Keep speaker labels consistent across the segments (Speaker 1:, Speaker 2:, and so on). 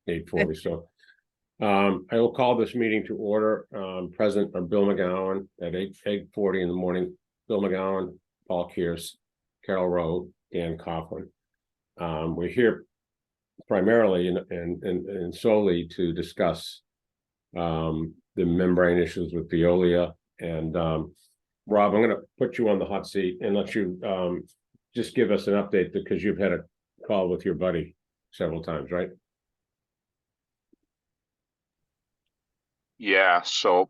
Speaker 1: 8:40. So I will call this meeting to order. Present are Bill McGowan at 8:40 in the morning. Bill McGowan, Paul Kearse, Carol Rowe, Dan Coughlin. We're here primarily and solely to discuss the membrane issues with Veolia. And Rob, I'm going to put you on the hot seat and let you just give us an update, because you've had a call with your buddy several times, right?
Speaker 2: Yeah, so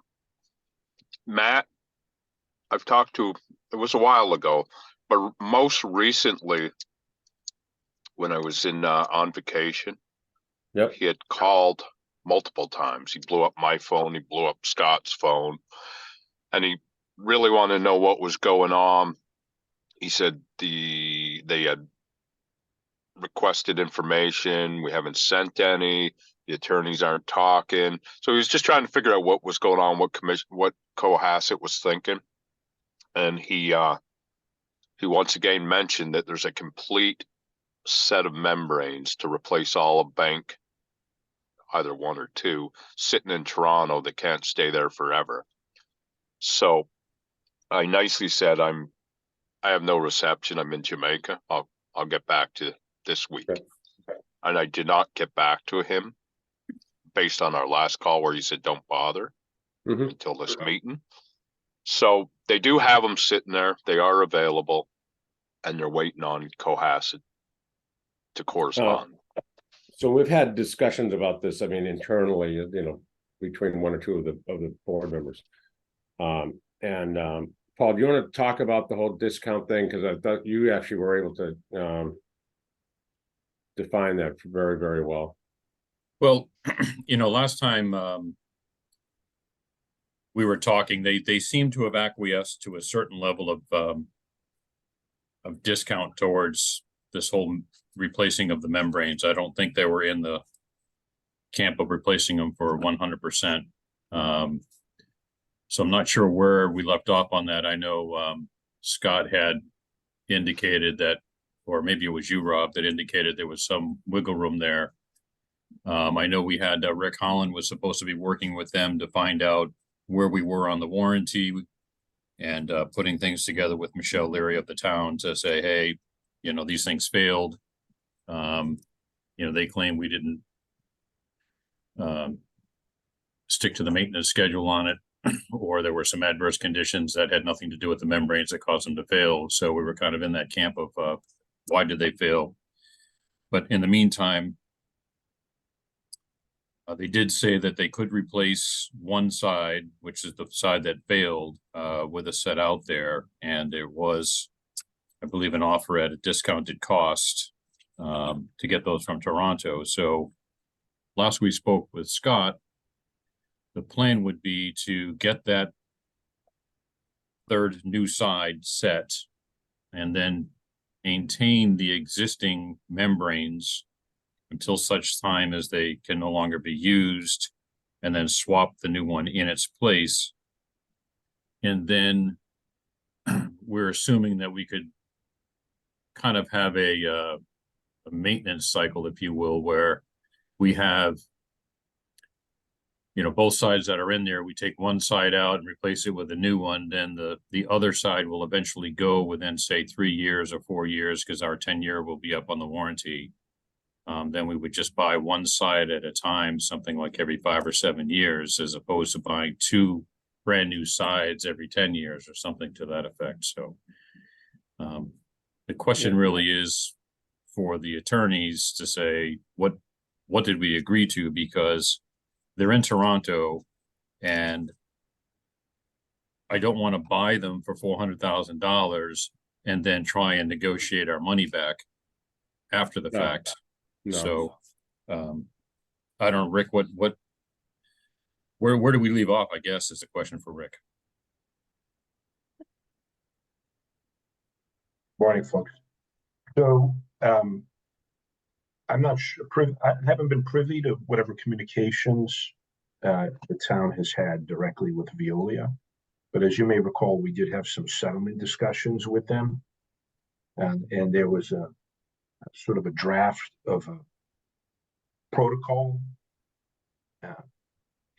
Speaker 2: Matt, I've talked to, it was a while ago, but most recently when I was on vacation,
Speaker 1: Yep.
Speaker 2: he had called multiple times. He blew up my phone, he blew up Scott's phone, and he really wanted to know what was going on. He said they had requested information. We haven't sent any. The attorneys aren't talking. So he was just trying to figure out what was going on, what Cohasset was thinking. And he once again mentioned that there's a complete set of membranes to replace all of bank, either one or two, sitting in Toronto that can't stay there forever. So I nicely said, I have no reception. I'm in Jamaica. I'll get back to this week.
Speaker 1: Okay.
Speaker 2: And I did not get back to him based on our last call where he said, don't bother until this meeting. So they do have them sitting there. They are available, and they're waiting on Cohasset to correspond.
Speaker 1: So we've had discussions about this, I mean, internally, between one or two of the board members. Paul, do you want to talk about the whole discount thing? Because I thought you actually were able to define that very, very well.
Speaker 3: Well, last time we were talking, they seem to have acquiesced to a certain level of discount towards this whole replacing of the membranes. I don't think they were in the camp of replacing them for 100%. So I'm not sure where we left off on that. I know Scott had indicated that, or maybe it was you, Rob, that indicated there was some wiggle room there. I know we had Rick Holland was supposed to be working with them to find out where we were on the warranty, and putting things together with Michelle Leary of the town to say, hey, these things failed. They claim we didn't stick to the maintenance schedule on it, or there were some adverse conditions that had nothing to do with the membranes that caused them to fail. So we were kind of in that camp of why did they fail? But in the meantime, they did say that they could replace one side, which is the side that failed, with a set out there. And there was, I believe, an offer at a discounted cost to get those from Toronto. So last we spoke with Scott, the plan would be to get that third new side set and then maintain the existing membranes until such time as they can no longer be used, and then swap the new one in its place. And then we're assuming that we could kind of have a maintenance cycle, if you will, where we have, both sides that are in there. We take one side out and replace it with a new one. Then the other side will eventually go within, say, 3 years or 4 years, because our 10-year will be up on the warranty. Then we would just buy one side at a time, something like every 5 or 7 years, as opposed to buying two brand new sides every 10 years or something to that effect. So the question really is for the attorneys to say, what did we agree to? Because they're in Toronto, and I don't want to buy them for $400,000 and then try and negotiate our money back after the fact. No. So I don't know, Rick, where do we leave off, I guess, is the question for Rick.
Speaker 4: Morning, folks. So I'm not sure, I haven't been privy to whatever communications the town has had directly with Veolia, but as you may recall, we did have some settlement discussions with them, and there was a sort of a draft of protocol.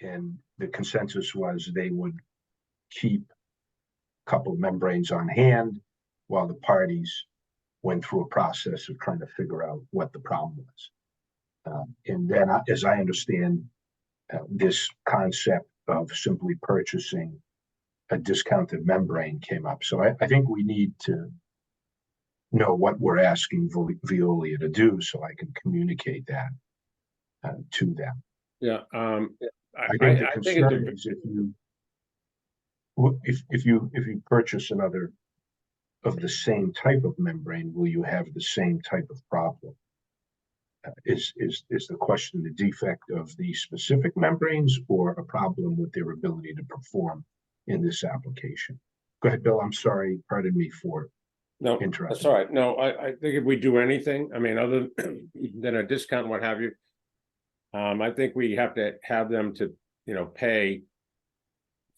Speaker 4: And the consensus was they would keep a couple of membranes on hand while the parties went through a process of trying to figure out what the problem was. And then, as I understand, this concept of simply purchasing a discounted membrane came up. So I think we need to know what we're asking Veolia to do so I can communicate that to them.
Speaker 1: Yeah,
Speaker 4: I think the concern is if you purchase another of the same type of membrane, will you have the same type of problem? Is the question the defect of the specific membranes or a problem with their ability to perform in this application? Go ahead, Bill. I'm sorry. Pardon me for interrupting.
Speaker 1: That's all right. No, I think if we do anything, I mean, other than a discount, what have you, I think we have to have them to, pay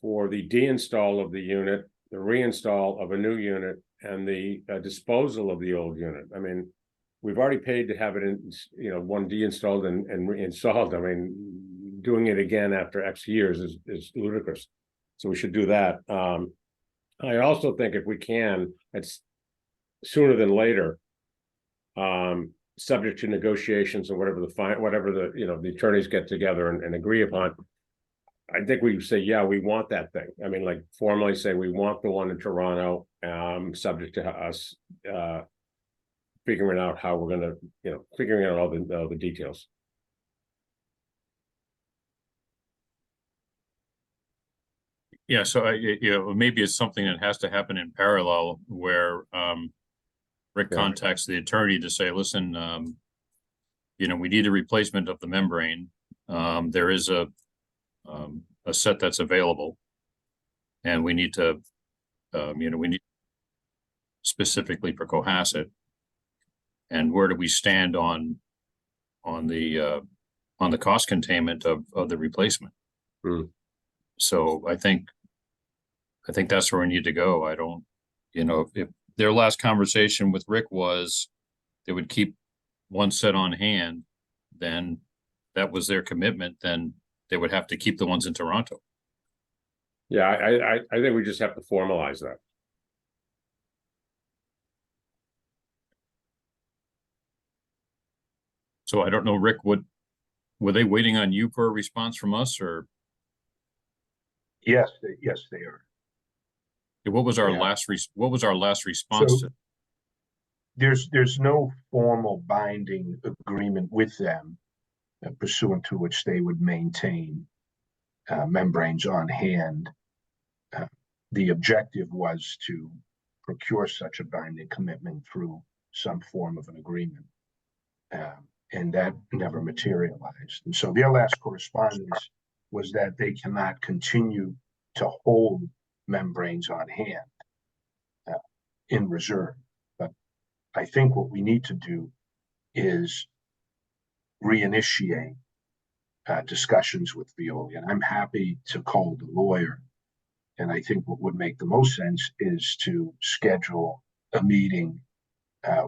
Speaker 1: for the deinstall of the unit, the reinstall of a new unit, and the disposal of the old unit. I mean, we've already paid to have it in, one deinstalled and reinstalled. I mean, doing it again after X years is ludicrous. So we should do that. I also think if we can, it's sooner than later, subject to negotiations and whatever the attorneys get together and agree upon. I think we say, yeah, we want that thing. I mean, like formally say we want the one in Toronto, subject to us figuring out how we're gonna, figuring out all the details.
Speaker 3: Yeah, so maybe it's something that has to happen in parallel where Rick contacts the attorney to say, listen, we need a replacement of the membrane. There is a set that's available, and we need to, we need specifically for Cohasset. And where do we stand on the cost containment of the replacement? So I think that's where we need to go. I don't, if their last conversation with Rick was they would keep one set on hand, then that was their commitment, then they would have to keep the ones in Toronto.
Speaker 1: Yeah, I think we just have to formalize that.
Speaker 3: So I don't know, Rick, were they waiting on you for a response from us, or?
Speaker 4: Yes, they are.
Speaker 3: What was our last response to?
Speaker 4: There's no formal binding agreement with them pursuant to which they would maintain membranes on hand. The objective was to procure such a binding commitment through some form of an agreement. And that never materialized. And so their last correspondence was that they cannot continue to hold membranes on hand in reserve. But I think what we need to do is reinitiate discussions with Veolia. And I'm happy to call the lawyer. And I think what would make the most sense is to schedule a meeting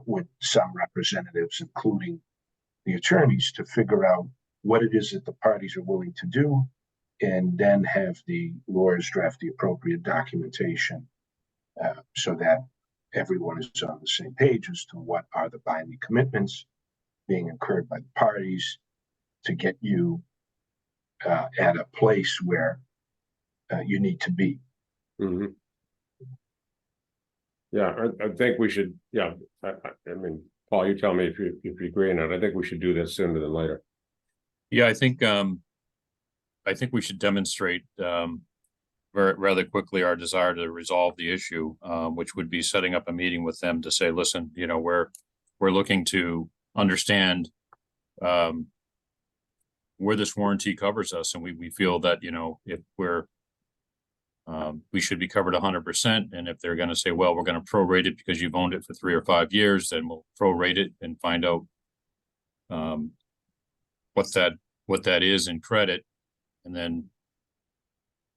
Speaker 4: with some representatives, including the attorneys, to figure out what it is that the parties are willing to do, and then have the lawyers draft the appropriate documentation so that everyone is on the same page as to what are the binding commitments being incurred by the parties to get you at a place where you need to be.
Speaker 1: Mm-hmm. Yeah, I think we should. Yeah, I mean, Paul, you tell me if you agree or not. I think we should do this sooner than later.
Speaker 3: Yeah, I think we should demonstrate rather quickly our desire to resolve the issue, which would be setting up a meeting with them to say, listen, we're looking to understand where this warranty covers us, and we feel that if we should be covered 100%. And if they're going to say, well, we're going to prorate it because you've owned it for 3 or 5 years, then we'll prorate it and find out what that is in credit, and then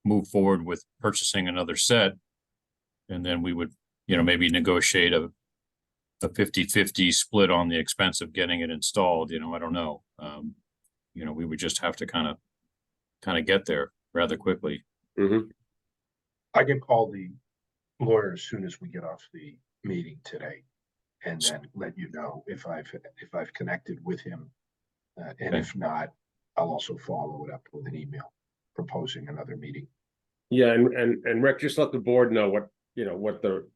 Speaker 3: move forward with purchasing another set. And then we would, maybe negotiate a 50-50 split on the expense of getting it installed. I don't know. you know, we would just have to kind of get there rather quickly.
Speaker 1: Mhm.
Speaker 4: I can call the lawyer as soon as we get off the meeting today, and then let you know if I've connected with him. And
Speaker 3: Okay.
Speaker 4: if not, I'll also follow it up with an email proposing another meeting.
Speaker 1: Yeah, and Rick, just let the board know what, what the,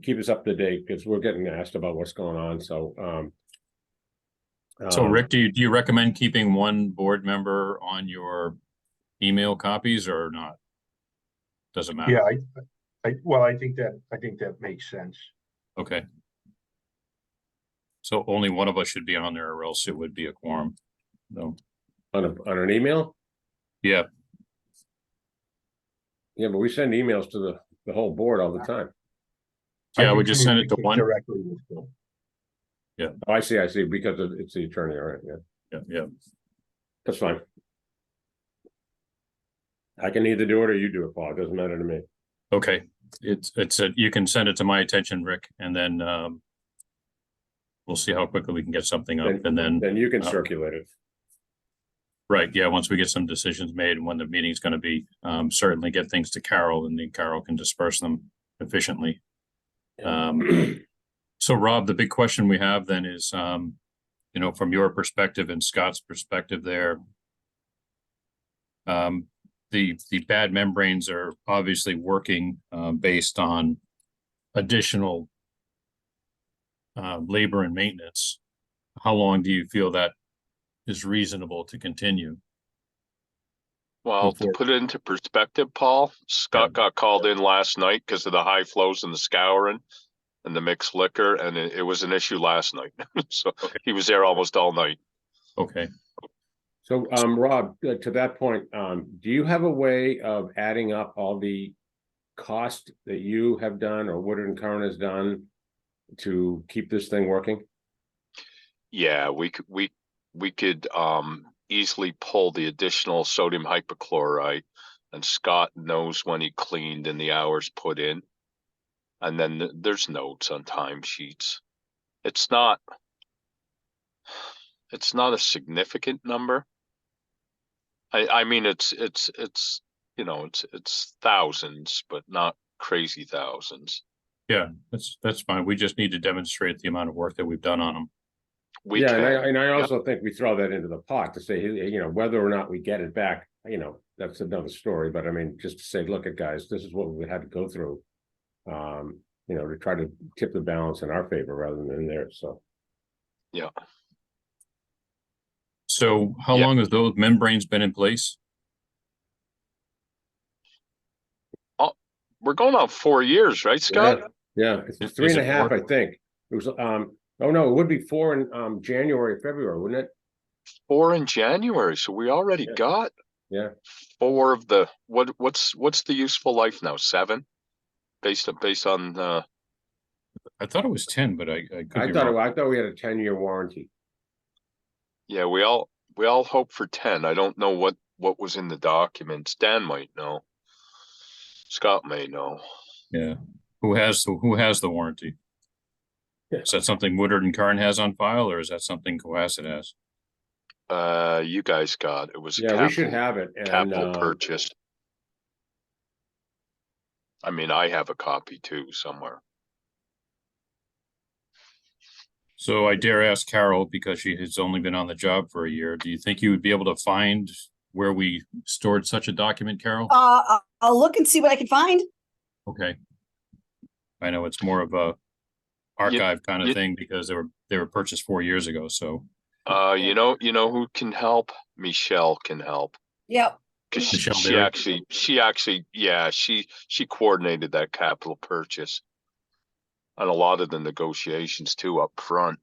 Speaker 1: keep us up to date, because we're getting asked about what's going on, so.
Speaker 3: So Rick, do you recommend keeping one board member on your email copies or not? Doesn't matter.
Speaker 4: Yeah, I think that makes sense.
Speaker 3: Okay. So only one of us should be on there or else it would be a quorum. No.
Speaker 1: On an email?
Speaker 3: Yeah.
Speaker 1: Yeah, but we send emails to the whole board all the time.
Speaker 3: Yeah,
Speaker 4: I
Speaker 3: we
Speaker 4: can
Speaker 3: just send it to
Speaker 4: communicate
Speaker 3: one.
Speaker 4: directly with Bill.
Speaker 1: Oh, I see, because it's the attorney, all right, yeah,
Speaker 3: Yeah.
Speaker 1: that's fine. I can either do it or you do it, Paul, it doesn't matter to me.
Speaker 3: Okay. You can send it to my attention, Rick, and then we'll see how quickly we can get something up, and then
Speaker 1: you can circulate it.
Speaker 3: right. Yeah. Once we get some decisions made and when the meeting's going to be, certainly get things to Carol, and then Carol can disperse them efficiently. So Rob, the big question we have then is, from your perspective and Scott's perspective there, the bad membranes are obviously working based on additional labor and maintenance. How long do you feel that is reasonable to continue?
Speaker 2: Well, to put it into perspective, Paul, Scott got called in last night because of the high flows and the scouring and the mixed liquor, and it was an issue last night. So he was there almost all night.
Speaker 3: Okay.
Speaker 1: So, Rob, to that point, do you have a way of adding up all the cost that you have done or Woodard & Curran has done to keep this thing working?
Speaker 2: Yeah, we could easily pull the additional sodium hypochlorite, and Scott knows when he cleaned and the hours put in. And then there's notes on timesheets. It's not a significant number. I mean, it's thousands, but not crazy thousands.
Speaker 3: Yeah, that's fine. We just need to demonstrate the amount of work that we've done on them.
Speaker 1: And I also think we throw that into the pot to say, whether or not we get it back, that's another story. But I mean, just to say, look at guys, this is what we had to go through. To try to tip the balance in our favor rather than in theirs. So
Speaker 2: yeah.
Speaker 3: So how long has those membranes been in place?
Speaker 2: We're going on 4 years, right, Scott?
Speaker 1: Yeah, it's 3.5, I think. It was oh no, it would be 4 in January, February, wouldn't it?
Speaker 2: 4 in January. So we already got 4 of the what's the useful life now? 7? Based on
Speaker 3: I thought it was 10, but I could be
Speaker 1: thought
Speaker 3: wrong.
Speaker 1: I thought we had a 10-year warranty.
Speaker 2: Yeah, we all hope for 10. I don't know what was in the documents. Dan might know. Scott may know.
Speaker 3: Yeah. Who has the warranty? Is that something Woodard & Curran has on file, or is that something Cohasset has?
Speaker 2: You guys got it. Was
Speaker 1: we should have it.
Speaker 2: Capital purchase. I mean, I have a copy too somewhere.
Speaker 3: So I dare ask Carol, because she has only been on the job for a year. Do you think you would be able to find where we stored such a document, Carol?
Speaker 5: I'll look and see what I can find.
Speaker 3: Okay. I know it's more of a archive kind of thing because they were purchased 4 years ago. So
Speaker 2: you know who can help? Michelle can help.
Speaker 5: Yep.
Speaker 2: Because she actually she coordinated that capital purchase and a lot of the negotiations too up front.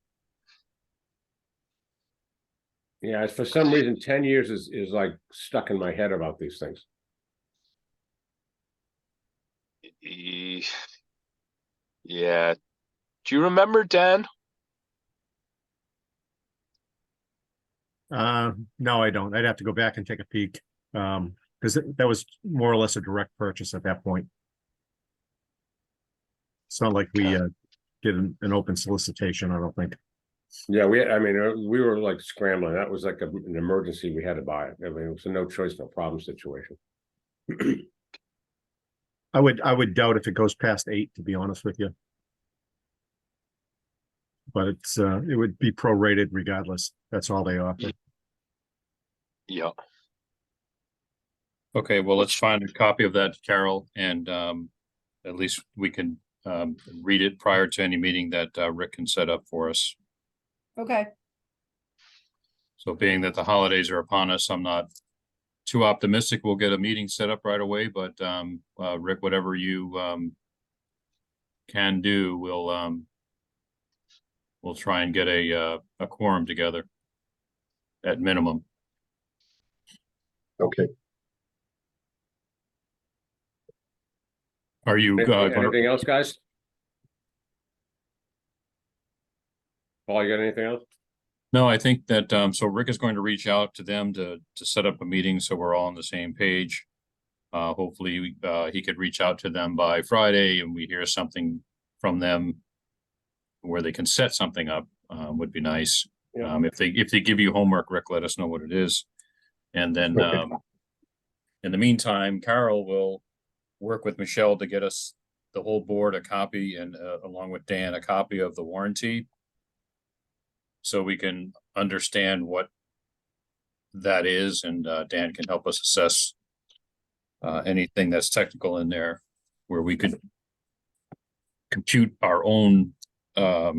Speaker 1: Yeah, for some reason 10 years is like stuck in my head about these things.
Speaker 2: Yeah. Do you remember, Dan?
Speaker 6: No, I don't. I'd have to go back and take a peek. Because that was more or less a direct purchase at that point. It's not like we did an open solicitation, I don't think.
Speaker 1: Yeah, we were like scrambling. That was like an emergency. We had to buy it. I mean, it was a no choice, no problem situation.
Speaker 6: I would doubt if it goes past 8, to be honest with you. But it would be prorated regardless. That's all they offer.
Speaker 2: Yeah.
Speaker 3: Okay, well, let's find a copy of that, Carol, and at least we can read it prior to any meeting that Rick can set up for us.
Speaker 5: Okay.
Speaker 3: So being that the holidays are upon us, I'm not too optimistic we'll get a meeting set up right away, but Rick, whatever you can do, we'll try and get a quorum together at minimum.
Speaker 4: Okay.
Speaker 3: Are you
Speaker 1: Anything else, guys? Paul, you got anything else?
Speaker 3: No, I think that so Rick is going to reach out to them to set up a meeting so we're all on the same page. Hopefully he could reach out to them by Friday and we hear something from them where they can set something up. Would be nice.
Speaker 1: Yeah.
Speaker 3: If they give you homework, Rick, let us know what it is. And then
Speaker 4: Okay.
Speaker 3: in the meantime, Carol will work with Michelle to get us, the whole board, a copy, and along with Dan, a copy of the warranty, so we can understand what that is, and Dan can help us assess anything that's technical in there, where we could compute our own 4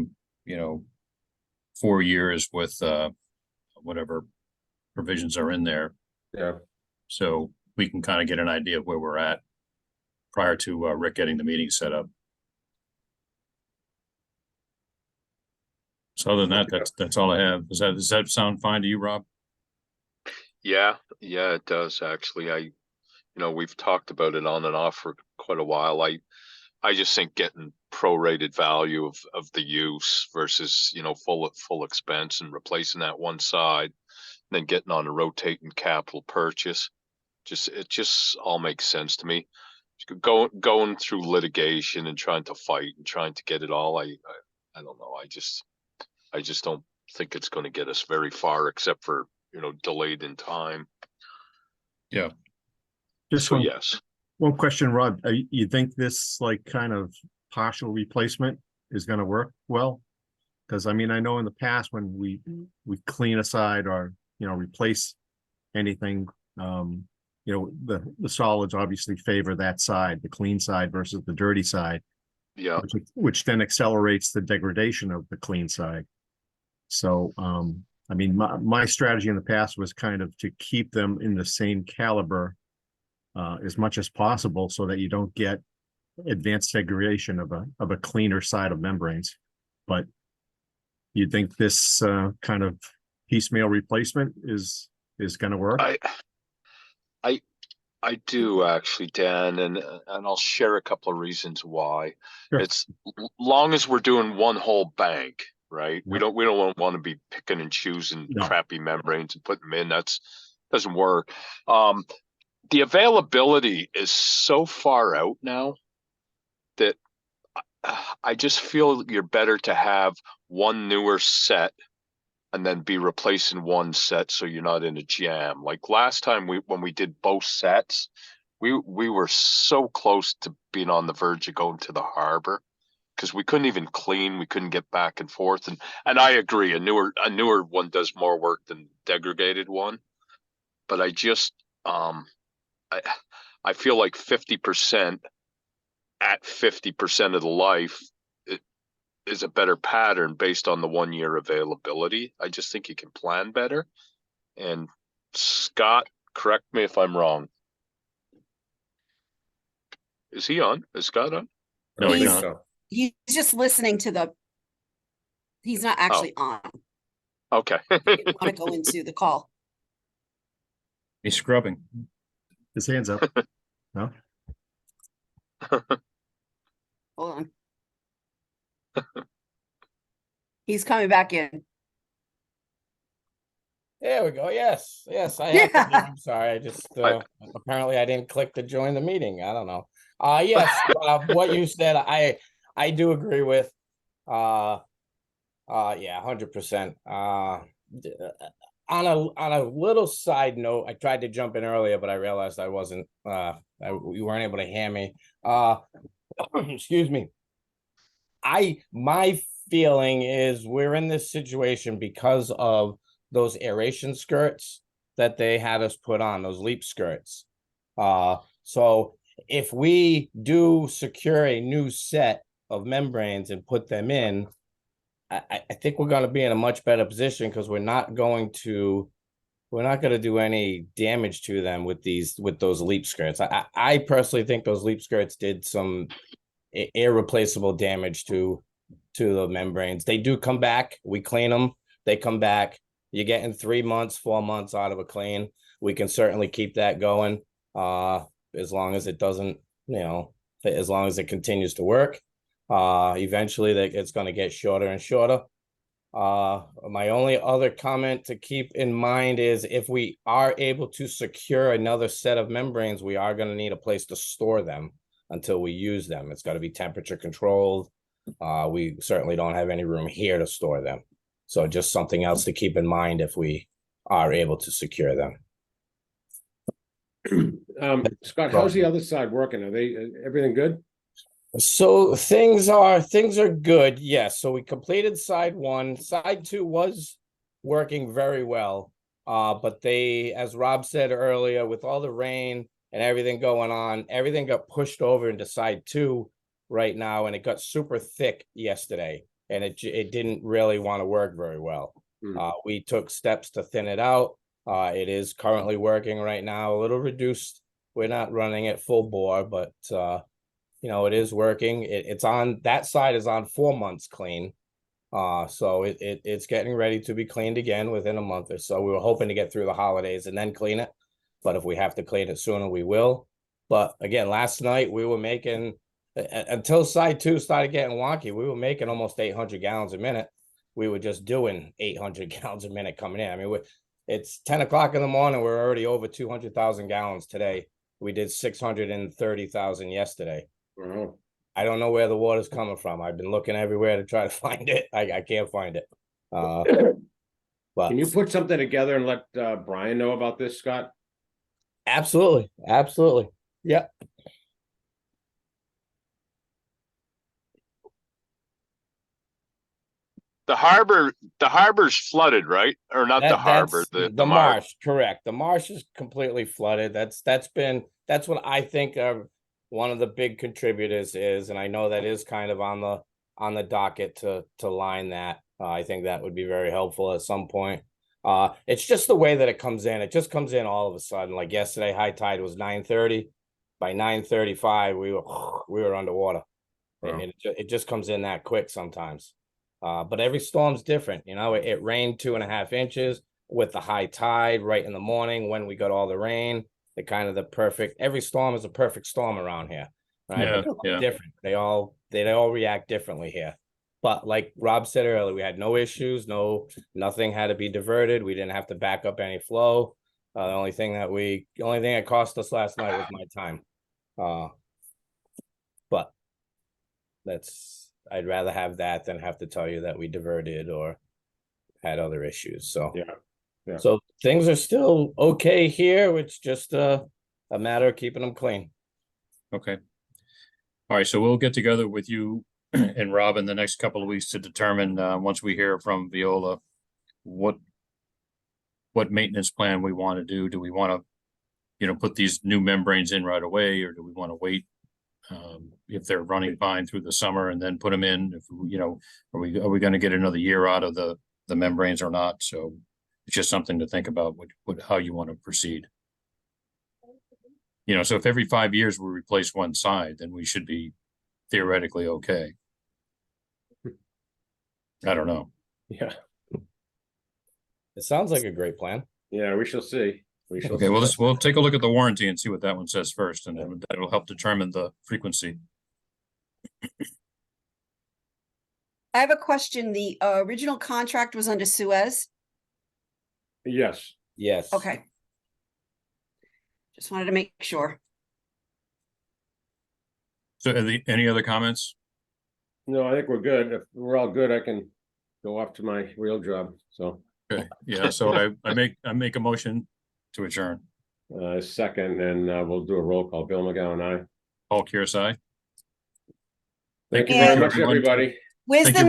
Speaker 3: years with whatever provisions are in there.
Speaker 1: Yeah.
Speaker 3: So we can kind of get an idea of where we're at prior to Rick getting the meeting set up. So other than that, that's all I have. Does that sound fine to you, Rob?
Speaker 2: Yeah, it does actually. We've talked about it on and off for quite a while. I just think getting prorated value of the use versus, full expense and replacing that one side, then getting on a rotating capital purchase. It just all makes sense to me. Going through litigation and trying to fight and trying to get it all. I don't know. I just don't think it's going to get us very far, except for, delayed in time.
Speaker 3: Yeah.
Speaker 6: Just
Speaker 2: So yes.
Speaker 6: one question, Rob. You think this like kind of partial replacement is going to work well? Because I mean, I know in the past when we clean aside or replace anything, the solids obviously favor that side, the clean side versus the dirty side.
Speaker 2: Yeah.
Speaker 6: Which then accelerates the degradation of the clean side. So, I mean, my strategy in the past was kind of to keep them in the same caliber as much as possible, so that you don't get advanced degradation of a cleaner side of membranes. But you think this kind of piecemeal replacement is going to work?
Speaker 2: I do actually, Dan, and I'll share a couple of reasons why.
Speaker 6: Sure.
Speaker 2: It's long as we're doing one whole bank, right?
Speaker 6: Yep.
Speaker 2: We don't want to be picking and choosing crappy membranes and putting them in. Doesn't work. The availability is so far out now that I just feel you're better to have one newer set and then be replacing one set so you're not in a jam. Like last time when we did both sets, we were so close to being on the verge of going to the harbor because we couldn't even clean, we couldn't get back and forth. And I agree, a newer one does more work than degraded one. But I just I feel like 50% at 50% of the life is a better pattern based on the 1 year availability. I just think you can plan better. And Scott, correct me if I'm wrong. Is he on? Is Scott on?
Speaker 3: No, he's
Speaker 5: He's-
Speaker 3: not.
Speaker 1: So,
Speaker 5: He's just listening to he's not actually on.
Speaker 2: Okay.
Speaker 5: He didn't want to go into the call.
Speaker 3: He's scrubbing.
Speaker 6: His hands up. No?
Speaker 5: Hold on. He's coming back in.
Speaker 7: There we go. Yes, I have to be. I'm sorry. I just apparently I didn't click to join the meeting. I don't know. Yes, what you said, I do agree with. Yeah, 100%. On a little side note, I tried to jump in earlier, but I realized I wasn't. You weren't able to hear me. Excuse me. My feeling is we're in this situation because of those aeration skirts that they had us put on, those leap skirts. So if we do secure a new set of membranes and put them in, I think we're going to be in a much better position because we're not going to do any damage to them with those leap skirts. I personally think those leap skirts did some irreplaceable damage to the membranes. They do come back. We clean them. They come back. You're getting 3 months, 4 months out of a clean. We can certainly keep that going. As long as it doesn't, as long as it continues to work. Eventually it's going to get shorter and shorter. My only other comment to keep in mind is if we are able to secure another set of membranes, we are going to need a place to store them until we use them. It's got to be temperature controlled. We certainly don't have any room here to store them. So just something else to keep in mind if we are able to secure them.
Speaker 1: Scott, how's the other side working? Are they everything good?
Speaker 7: So things are good. Yes. So we completed side 1. Side 2 was working very well. But they, as Rob said earlier, with all the rain and everything going on, everything got pushed over into side 2 right now, and it got super thick yesterday, and it didn't really want to work very well. We took steps to thin it out. It is currently working right now, a little reduced. We're not running it full bore, but it is working. It's on, that side is on 4 months clean. So it's getting ready to be cleaned again within a month or so. We were hoping to get through the holidays and then clean it, but if we have to clean it sooner, we will. But again, last night we were making, until side 2 started getting wonky, we were making almost 800 gallons a minute. We were just doing 800 gallons a minute coming in. I mean, it's 10 o'clock in the morning. We're already over 200,000 gallons today. We did 630,000 yesterday.
Speaker 1: Wow.
Speaker 7: I don't know where the water's coming from. I've been looking everywhere to try to find it. I can't find it. But
Speaker 1: Can you put something together and let Brian know about this, Scott?
Speaker 7: absolutely. Yeah.
Speaker 2: The harbor's flooded, right? Or not the harbor,
Speaker 7: That's
Speaker 2: the marsh.
Speaker 7: marsh, correct. The marsh is completely flooded. That's what I think one of the big contributors is, and I know that is kind of on the docket to line that. I think that would be very helpful at some point. It's just the way that it comes in. It just comes in all of a sudden. Like yesterday, high tide was 9:30. By 9:35, we were underwater.
Speaker 1: Wow.
Speaker 7: It just comes in that quick sometimes. But every storm's different. It rained 2.5 inches with the high tide right in the morning when we got all the rain. Every storm is a perfect storm around here, right?
Speaker 3: Yeah,
Speaker 7: But they're
Speaker 3: yeah.
Speaker 7: different. They all react differently here. But like Rob said earlier, we had no issues, nothing had to be diverted. We didn't have to back up any flow. The only thing that cost us last night was my time. But I'd rather have that than have to tell you that we diverted or had other issues. So
Speaker 1: Yeah.
Speaker 7: So things are still okay here. It's just a matter of keeping them clean.
Speaker 3: Okay. All right, so we'll get together with you and Rob in the next couple of weeks to determine, once we hear from Viola, what maintenance plan we want to do. Do we want to, put these new membranes in right away, or do we want to wait if they're running fine through the summer and then put them in? If are we going to get another year out of the membranes or not? So it's just something to think about how you want to proceed. So if every 5 years we replace one side, then we should be theoretically okay. I don't know.
Speaker 1: Yeah.
Speaker 7: It sounds like a great plan.
Speaker 1: Yeah, we shall see.
Speaker 3: Okay, well, we'll take a look at the warranty and see what that one says first, and then that'll help determine the frequency.
Speaker 5: I have a question. The original contract was under Suez.
Speaker 1: Yes.
Speaker 7: Yes.
Speaker 5: Okay. Just wanted to make sure.
Speaker 3: So any other comments?
Speaker 1: No, I think we're good. If we're all good, I can go off to my real job, so,
Speaker 3: Okay, yeah, so I make a motion to adjourn.
Speaker 1: second, and, we'll do a roll call. Bill McGowan, aye.
Speaker 3: Paul Kearsai.
Speaker 1: Thank you
Speaker 5: And-
Speaker 1: very much, everybody.
Speaker 5: Where's
Speaker 3: Thank you,
Speaker 5: the
Speaker 3: Rick.